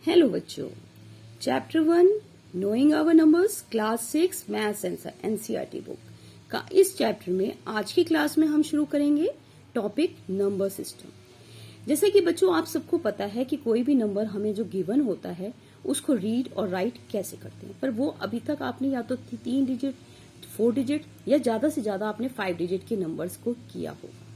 Hello बच्चों, chapter 1 knowing our numbers class 6 maths NCERT book का इस चैप्टर में आज की क्लास में हम शुरू करेंगे टॉपिक नंबर सिस्टम। जैसे कि बच्चों आप सबको पता है कि कोई भी नंबर हमें जो गिवन होता है उसको रीड और राइट कैसे करते हैं, पर वो अभी तक आपने या तो 3 डिजिट 4 डिजिट या ज्यादा से ज्यादा आपने 5 डिजिट के नंबर्स को किया होगा।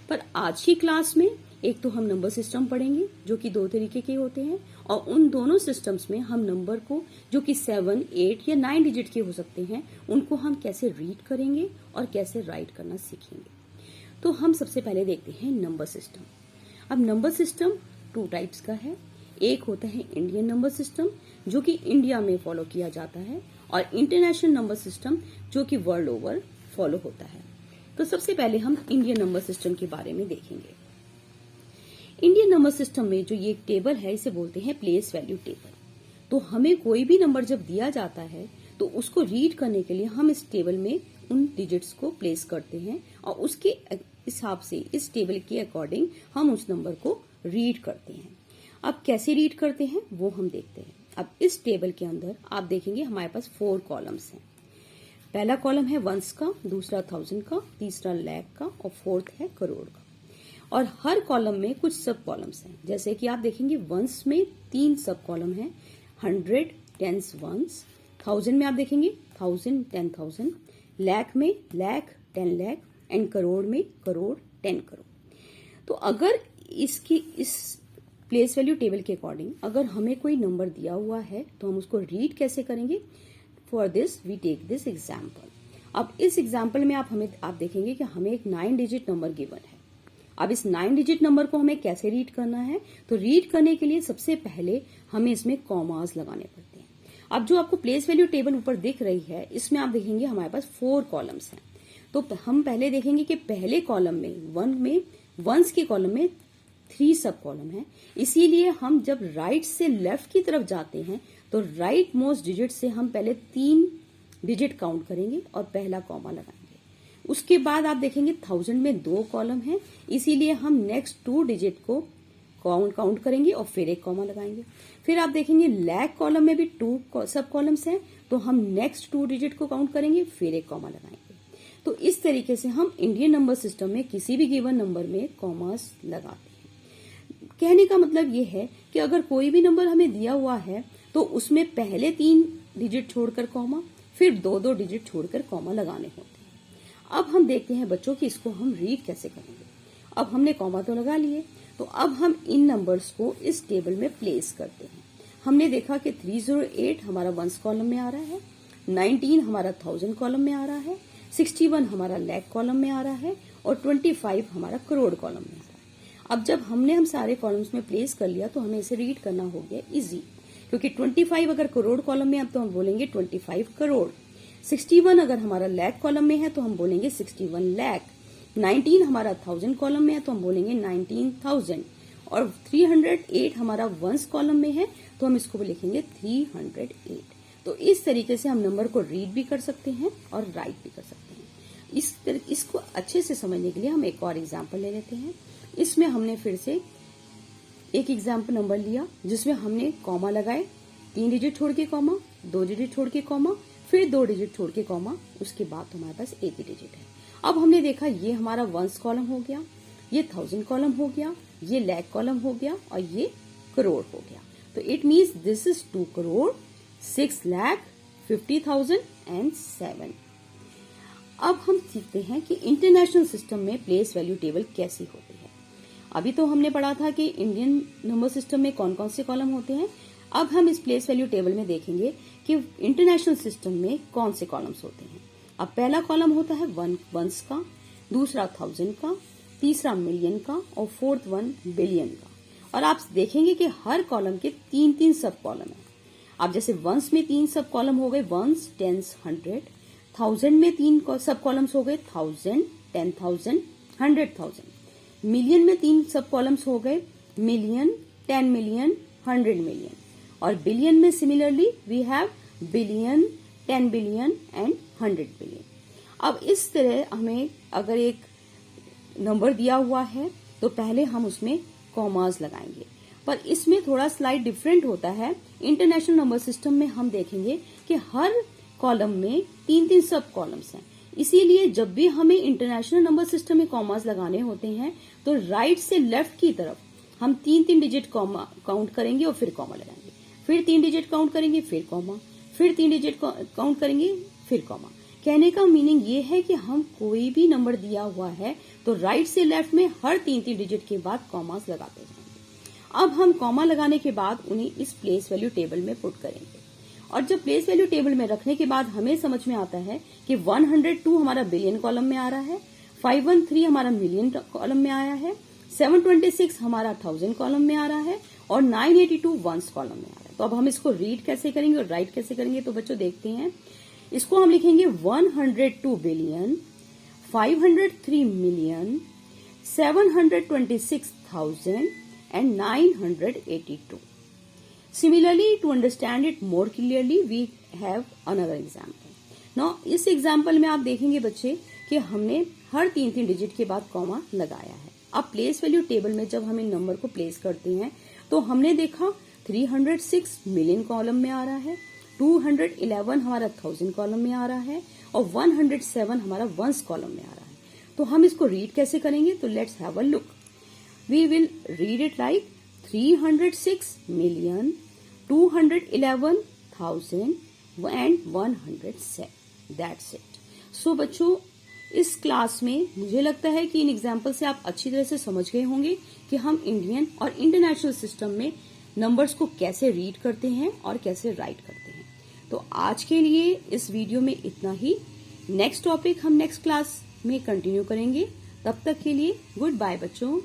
पर आज की क्लास में एक तो हम नंबर सिस्टम पढ़ेंगे जो कि 2 तरीके के होते हैं, और उन दोनों सिस्टम्स में हम नंबर को जो कि 7, 8 या 9 डिजिट के हो सकते हैं उनको हम कैसे रीड करेंगे और कैसे राइट करना सीखेंगे। तो हम सबसे पहले देखते हैं नंबर सिस्टम। अब नंबर सिस्टम 2 टाइप्स का है। एक होता है इंडियन नंबर सिस्टम जो कि इंडिया में फॉलो किया जाता है, और इंटरनेशनल नंबर सिस्टम जो कि वर्ल्ड ओवर फॉलो होता है। तो सबसे पहले हम इंडियन नंबर सिस्टम के बारे में देखेंगे। इंडियन नंबर सिस्टम में जो ये टेबल है इसे बोलते हैं प्लेस वैल्यू टेबल। तो हमें कोई भी नंबर जब दिया जाता है तो उसको रीड करने के लिए हम इस टेबल में उन डिजिट्स को प्लेस करते हैं, और उसके हिसाब से इस टेबल के अकॉर्डिंग हम उस नंबर को रीड करते हैं। अब कैसे रीड करते हैं वो हम देखते हैं। अब इस टेबल के अंदर आप देखेंगे हमारे पास 4 कॉलम्स हैं। पहला कॉलम है वंस का, दूसरा 1000 का, तीसरा लाख का और फोर्थ है करोड़ का। और हर कॉलम में कुछ सब कॉलम्स हैं। जैसे कि आप देखेंगे वंस में 3 सब कॉलम हैं, 100 टेंस वंस, 1000 में आप देखेंगे 1000 10,000, लाख में लाख 10 लाख एंड करोड़ में करोड़ 10 करोड़। तो अगर इसकी इस प्लेस वैल्यू टेबल के अकॉर्डिंग अगर हमें कोई नंबर दिया हुआ है तो हम उसको रीड कैसे करेंगे। For this we take this example. अब इस एग्जाम्पल में आप देखेंगे कि हमें एक 9 डिजिट नंबर गिवन है। अब इस 9 डिजिट नंबर को हमें कैसे रीड करना है, तो रीड करने के लिए सबसे पहले हमें इसमें कॉमास लगाने पड़ते हैं। अब जो आपको प्लेस वैल्यू टेबल ऊपर दिख रही है इसमें आप देखेंगे हमारे पास 4 कॉलम्स हैं। तो हम पहले देखेंगे कि पहले कॉलम में वंस के कॉलम में 3 सब कॉलम है। इसीलिए हम जब राइट से लेफ्ट की तरफ जाते हैं तो राइट मोस्ट डिजिट से हम पहले 3 डिजिट काउंट करेंगे और पहला कॉमा लगाएंगे। उसके बाद आप देखेंगे 1000 में 2 कॉलम है, इसीलिए हम नेक्स्ट 2 डिजिट को काउंट करेंगे और फिर एक कॉमा लगाएंगे। फिर आप देखेंगे लाख कॉलम में भी 2 सब कॉलम्स हैं, तो हम नेक्स्ट 2 डिजिट को काउंट करेंगे फिर एक कॉमा लगाएंगे। तो इस तरीके से हम इंडियन नंबर सिस्टम में किसी भी गिवन नंबर में कॉमास लगाते हैं। कहने का मतलब ये है कि अगर कोई भी नंबर हमें दिया हुआ है तो उसमें पहले 3 डिजिट छोड़कर कॉमा, फिर 2-2 डिजिट छोड़कर कॉमा लगाने होते हैं। अब हम देखते हैं बच्चों कि इसको हम रीड कैसे करेंगे। अब हमने कॉमा तो लगा लिए, तो अब हम इन नंबर्स को इस टेबल में प्लेस करते हैं। हमने देखा कि 308 हमारा वंस कॉलम में आ रहा है, 19 हमारा 1000 कॉलम में आ रहा है, 61 हमारा लाख कॉलम में आ रहा है और 25 हमारा करोड़ कॉलम में आ रहा है। अब जब हम सारे कॉलम्स में प्लेस कर लिया तो हमें इसे रीड करना हो गया इजी, क्योंकि 25 अगर करोड़ कॉलम में अब तो हम बोलेंगे 25 करोड़, 61 अगर हमारा लाख कॉलम में है तो हम बोलेंगे 61 लाख, 19 हमारा 1000 कॉलम में है तो हम बोलेंगे 19,000, और 308 हमारा वंस कॉलम में है तो हम इसको लिखेंगे 308। तो इस तरीके से हम नंबर को रीड भी कर सकते हैं और राइट भी कर सकते हैं। इसको अच्छे से समझने के लिए हम एक और एग्जाम्पल ले लेते हैं। इसमें हमने फिर से एक एग्जाम्पल नंबर लिया जिसमें हमने कॉमा लगाए, 3 डिजिट छोड़ के कॉमा, 2 डिजिट छोड़ के कॉमा, फिर 2 डिजिट छोड़ के कॉमा, उसके बाद तो हमारे पास एक ही डिजिट है। अब हमने देखा ये हमारा वंस कॉलम हो गया, ये 1000 कॉलम हो गया, ये लाख कॉलम हो गया और ये करोड़ हो गया। तो it means this is 2 crore 6,50,000 and 7। अब हम सीखते हैं कि इंटरनेशनल सिस्टम में प्लेस वैल्यू टेबल कैसी होती है। अभी तो हमने पढ़ा था कि इंडियन नंबर सिस्टम में कौन कौन से कॉलम होते हैं। अब हम इस प्लेस वैल्यू टेबल में देखेंगे कि इंटरनेशनल सिस्टम में कौन से कॉलम्स होते हैं। अब पहला कॉलम होता है वंस का, दूसरा 1000 का, तीसरा मिलियन का और फोर्थ 1 बिलियन का। और आप देखेंगे कि हर कॉलम के 3-3 सब कॉलम है। अब जैसे वंस में 3 सब कॉलम हो गए, वंस, टेंस, 100, 1000 में 3 सब कॉलम्स हो गए, 1000, 10,000, 100,000, मिलियन में 3 सब कॉलम्स हो गए, मिलियन, 10 मिलियन, 100 मिलियन, और बिलियन में similarly we have billion, 10 billion and 100 billion. अब इस तरह हमें अगर एक नंबर दिया हुआ है तो पहले हम उसमें कॉमास लगाएंगे। पर इसमें थोड़ा स्लाइड डिफरेंट होता है। इंटरनेशनल नंबर सिस्टम में हम देखेंगे कि हर कॉलम में 3-3 सब कॉलम्स हैं, इसीलिए जब भी हमें इंटरनेशनल नंबर सिस्टम में कॉमास लगाने होते हैं तो राइट से लेफ्ट की तरफ हम 3-3 डिजिट कॉमा काउंट करेंगे और फिर कॉमा लगाएंगे, फिर 3 डिजिट काउंट करेंगे, फिर कॉमा, फिर 3 डिजिट काउंट करेंगे, फिर कॉमा। कहने का मीनिंग ये है कि हम कोई भी नंबर दिया हुआ है तो राइट से लेफ्ट में हर 3-3 डिजिट के बाद कॉमास लगाते जाएंगे। अब हम कॉमा लगाने के बाद उन्हें इस प्लेस वैल्यू टेबल में पुट करेंगे, और जब प्लेस वैल्यू टेबल में रखने के बाद हमें समझ में आता है कि 102 हमारा बिलियन कॉलम में आ रहा है, 513 हमारा मिलियन कॉलम में आया है, 726 हमारा 1000 कॉलम में आ रहा है, और 982 वंस कॉलम में आ रहा है। तो अब हम इसको रीड कैसे करेंगे और राइट कैसे करेंगे, तो बच्चों देखते हैं। इसको हम लिखेंगे 102 billion 503 million 726,000 and 982. Similarly, to understand it more clearly, we have another example. Now, इस एग्जाम्पल में आप देखेंगे बच्चे कि हमने हर 3-3 डिजिट के बाद कॉमा लगाया है। अब प्लेस वैल्यू टेबल में जब हम इन नंबर को प्लेस करते हैं तो हमने देखा 306 मिलियन कॉलम में आ रहा है, 211 हमारा 1000 कॉलम में आ रहा है, और 107 हमारा वंस कॉलम में आ रहा है। तो हम इसको रीड कैसे करेंगे, तो let's have a look. We will read it like 306 million 211,000 and 107. That's it. So बच्चों, इस क्लास में मुझे लगता है कि इन एग्जाम्पल से आप अच्छी तरह से समझ गए होंगे कि हम इंडियन और इंटरनेशनल सिस्टम में नंबर्स को कैसे रीड करते हैं और कैसे राइट करते हैं। तो आज के लिए इस वीडियो में इतना ही। नेक्स्ट टॉपिक हम नेक्स्ट क्लास में कंटिन्यू करेंगे। तब तक के लिए गुड बाय बच्चों।